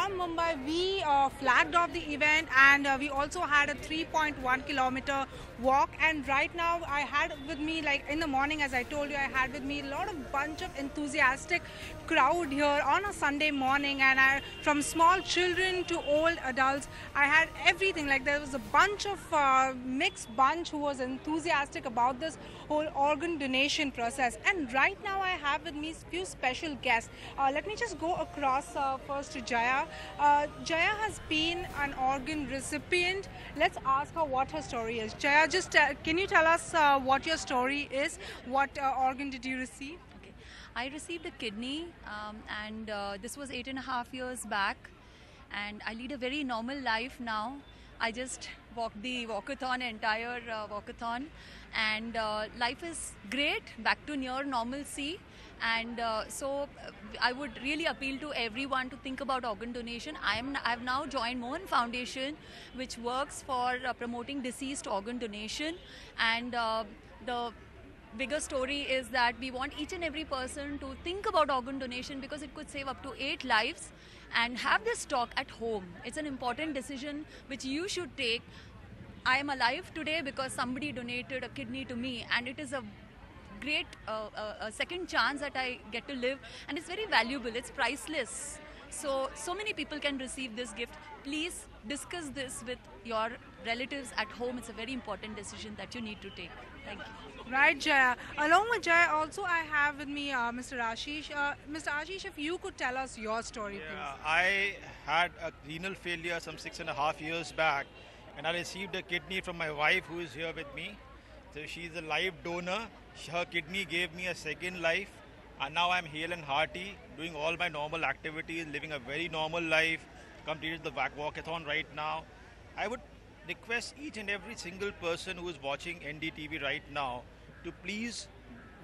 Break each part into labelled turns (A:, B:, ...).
A: from Mumbai, we flagged off the event, and we also had a 3.1 kilometer walk. And right now, I had with me, like in the morning, as I told you, I had with me a lot of bunch of enthusiastic crowd here on a Sunday morning, and from small children to old adults, I had everything. Like there was a bunch of mixed bunch who was enthusiastic about this whole organ donation process. And right now, I have with me few special guests. Let me just go across first to Jaya. Jaya has been an organ recipient. Let's ask her what her story is. Jaya, just can you tell us what your story is? What organ did you receive?
B: Okay. I received a kidney, and this was 8.5 years back. And I lead a very normal life now. I just walked the walkathon, entire walkathon, and life is great, back to near normalcy. And so I would really appeal to everyone to think about organ donation. I've now joined Mohan Foundation, which works for promoting deceased organ donation. And the bigger story is that we want each and every person to think about organ donation, because it could save up to 8 lives, and have this talk at home. It's an important decision which you should take. I am alive today because somebody donated a kidney to me, and it is a great second chance that I get to live, and it's very valuable. It's priceless. So many people can receive this gift. Please discuss this with your relatives at home. It's a very important decision that you need to take. Thank you.
A: Right, Jaya. Along with Jaya, also I have with me Mr. Ashish. Mr. Ashish, if you could tell us your story, please.
C: I had a renal failure some 6.5 years back, and I received a kidney from my wife, who is here with me. So she's a live donor. Her kidney gave me a second life, and now I'm hale and hearty, doing all my normal activities, living a very normal life. Completed the walkathon right now. I would request each and every single person who is watching NDTV right now to please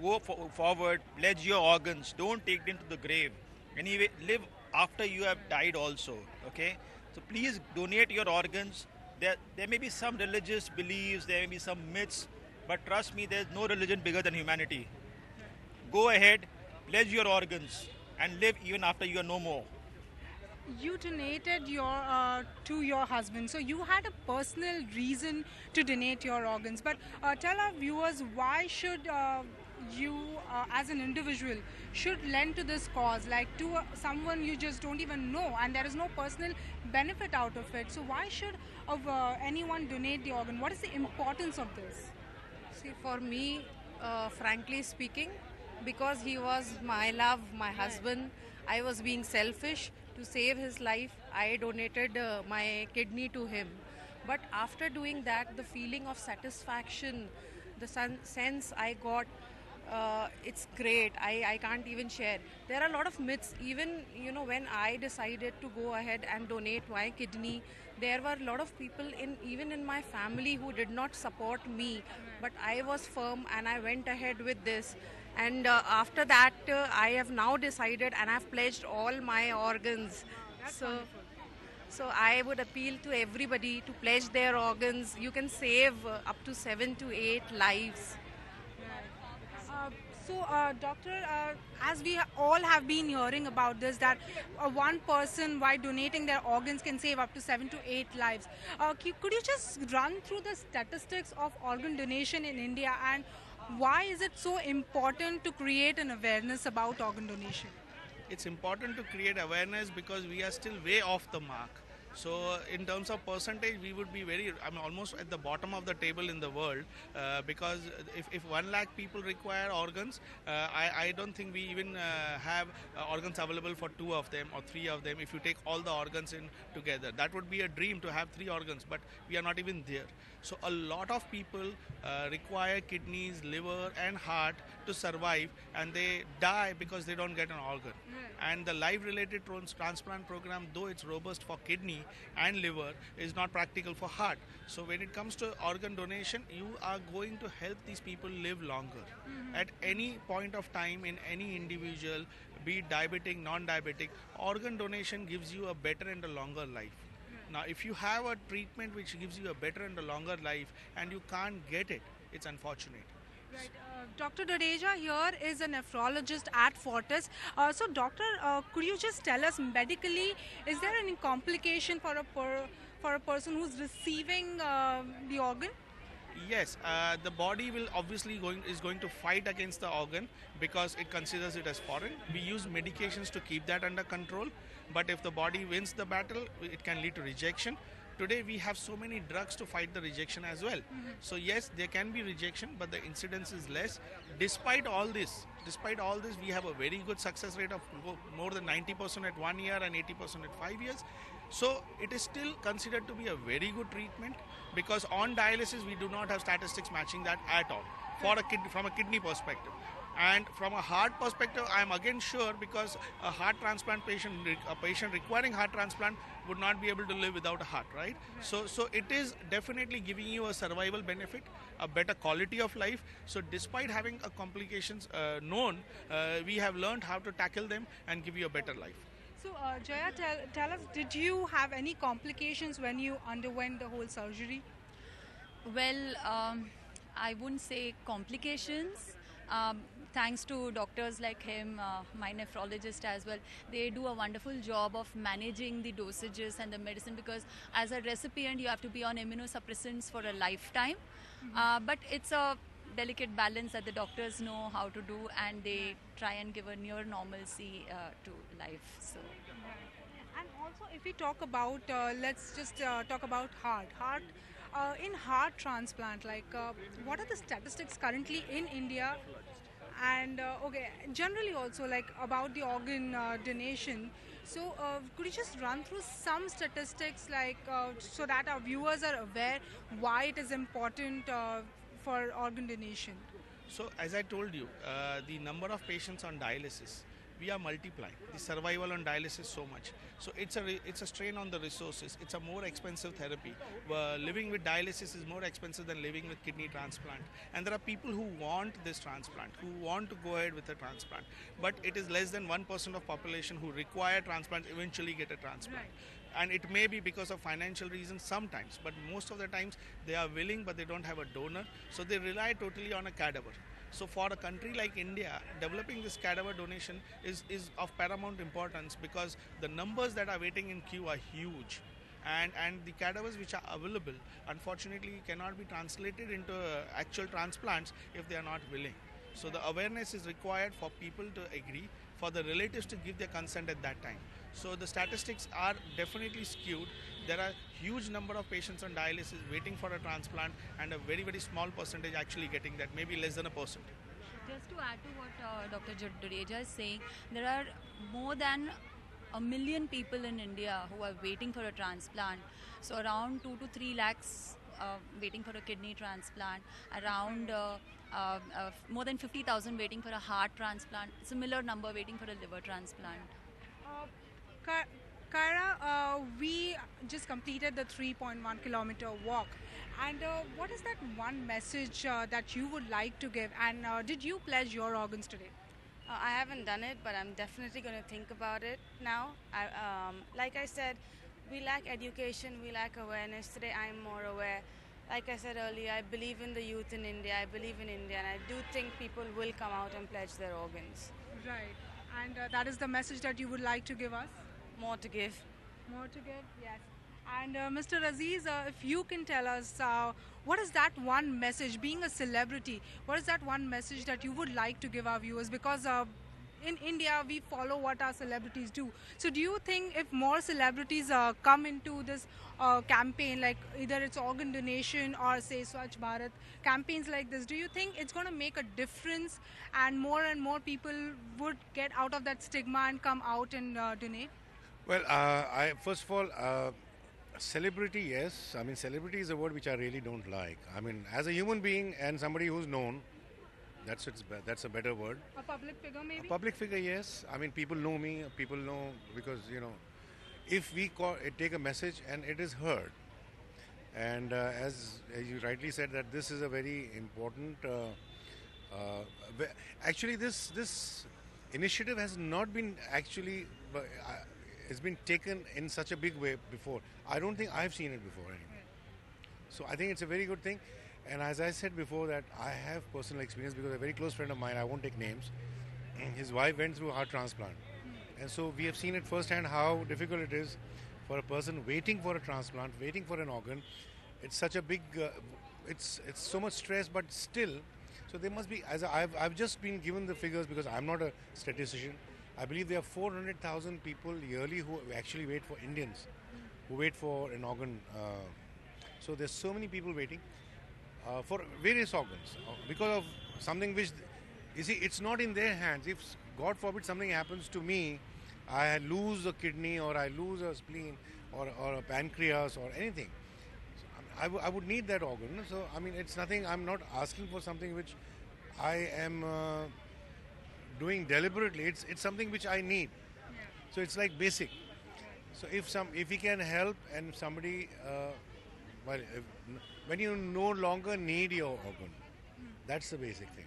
C: go forward, pledge your organs. Don't take them to the grave. Anyway, live after you have died also. Okay? So please donate your organs. There may be some religious beliefs, there may be some myths, but trust me, there's no religion bigger than humanity. Go ahead, pledge your organs, and live even after you are no more.
A: You donated to your husband, so you had a personal reason to donate your organs. But tell our viewers, why should you, as an individual, should lend to this cause, like to someone you just don't even know, and there is no personal benefit out of it. So why should anyone donate the organ? What is the importance of this?
D: See, for me, frankly speaking, because he was my love, my husband, I was being selfish. To save his life, I donated my kidney to him. But after doing that, the feeling of satisfaction, the sense I got, it's great. I can't even share. There are a lot of myths. Even, when I decided to go ahead and donate my kidney, there were a lot of people even in my family who did not support me. But I was firm, and I went ahead with this. And after that, I have now decided, and I've pledged all my organs.
A: That's
D: So,
A: wonderful.
D: so I would appeal to everybody to pledge their organs. You can save up to 7 to 8 lives.
A: Doctor, as we all have been hearing about this, that one person, by donating their organs, can save up to 7 to 8 lives. Could you just run through the statistics of organ donation in India, and why is it so important to create an awareness about organ donation?
E: It's important to create awareness because we are still way off the mark. So in terms of percentage, we would be almost at the bottom of the table in the world, because if 1 lakh people require organs, I don't think we even have organs available for 2 of them or 3 of them if you take all the organs in together. That would be a dream to have 3 organs, but we are not even there. So a lot of people require kidneys, liver and heart to survive, and they die because they don't get an organ. And the life-related transplant program, though it's robust for kidney and liver, is not practical for heart. So when it comes to organ donation, you are going to help these people live longer. At any point of time in any individual, be it diabetic, non-diabetic, organ donation gives you a better and a longer life. Now, if you have a treatment which gives you a better and a longer life and you can't get it, it's unfortunate.
A: Right. Dr. Dadeja here is a nephrologist at Fortis. So, doctor, could you just tell us medically, is there any complication for for a person who's receiving the organ?
E: Yes, the body will obviously is going to fight against the organ because it considers it as foreign. We use medications to keep that under control, but if the body wins the battle, it can lead to rejection. Today we have so many drugs to fight the rejection as well. So yes, there can be rejection, but the incidence is less. Despite all this, we have a very good success rate of more than 90% at 1 year and 80% at 5 years. So it is still considered to be a very good treatment because on dialysis we do not have statistics matching that at all from a kidney perspective. And from a heart perspective, I am again sure because a heart transplant patient, a patient requiring heart transplant would not be able to live without a heart, right? So it is definitely giving you a survival benefit, a better quality of life. So despite having a complications known, we have learned how to tackle them and give you a better life.
A: So, Jaya, tell us, did you have any complications when you underwent the whole surgery?
B: Well, I wouldn't say complications. Thanks to doctors like him, my nephrologist as well, they do a wonderful job of managing the dosages and the medicine because as a recipient you have to be on immunosuppressants for a lifetime. But it's a delicate balance that the doctors know how to do and they try and give a near normalcy to life. So.
A: And also, if we talk about, let's just talk about heart. In heart transplant, like what are the statistics currently in India? And okay, generally also like about the organ donation. So could you just run through some statistics, like so that our viewers are aware why it is important for organ donation?
E: So as I told you, the number of patients on dialysis, we are multiplying the survival on dialysis so much. So it's a strain on the resources. It's a more expensive therapy. Living with dialysis is more expensive than living with kidney transplant. And there are people who want this transplant, who want to go ahead with a transplant. But it is less than 1% of population who require transplant eventually get a transplant. Right. And it may be because of financial reasons sometimes, but most of the times they are willing but they don't have a donor. So they rely totally on a cadaver. So for a country like India, developing this cadaver donation is of paramount importance because the numbers that are waiting in queue are huge. And the cadavers which are available, unfortunately, cannot be translated into actual transplants if they are not willing. So the awareness is required for people to agree, for the relatives to give their consent at that time. So the statistics are definitely skewed. There are huge number of patients on dialysis waiting for a transplant and a very, very small percentage actually getting that, maybe less than 1%.
B: Just to add to what Dr. Jadeja is saying, there are more than 1 million people in India who are waiting for a transplant. So around 2 to 3 lakhs waiting for a kidney transplant, around more than 50,000 waiting for a heart transplant, similar number waiting for a liver transplant.
A: Kaira, we just completed the 3.1 kilometer walk. And what is that one message that you would like to give? And did you pledge your organs today?
F: I haven't done it, but I'm definitely going to think about it now. Like I said, we lack education, we lack awareness. Today I'm more aware. Like I said earlier, I believe in the youth in India, I believe in India, and I do think people will come out and pledge their organs.
A: Right. And that is the message that you would like to give us?
F: More to give.
A: More to give, yes. And Mr. Aziz, if you can tell us, what is that one message, being a celebrity, what is that one message that you would like to give our viewers? Because in India, we follow what our celebrities do. So do you think if more celebrities come into this campaign, like either it's organ donation or say Swachh Bharat, campaigns like this, do you think it's going to make a difference and more people would get out of that stigma and come out and donate?
G: Well, first of all, celebrity, yes. I mean, celebrity is a word which I really don't like. I mean, as a human being and somebody who's known, that's a better word.
A: A public figure, maybe?
G: A public figure, yes. I mean, people know me. People know because, if we take a message and it is heard, and as you rightly said, that this is a very important. Actually, this initiative has not been actually. It's been taken in such a big way before. I don't think I've seen it before anyway. So I think it's a very good thing. And as I said before, that I have personal experience because a very close friend of mine, I won't take names, his wife went through heart transplant. And so we have seen it firsthand how difficult it is for a person waiting for a transplant, waiting for an organ. It's such a big, it's so much stress, but still, so there must be, I've just been given the figures because I'm not a statistician. I believe there are 400,000 people yearly who actually wait for Indians, who wait for an organ. So there's so many people waiting for various organs because of something which, you see, it's not in their hands. If God forbid something happens to me, I lose a kidney or I lose a spleen or a pancreas or anything, so I would need that organ. So I mean, it's nothing. I'm not asking for something which I am doing deliberately. It's something which I need. So it's like basic. So if he can help and somebody, when you no longer need your organ, that's the basic thing.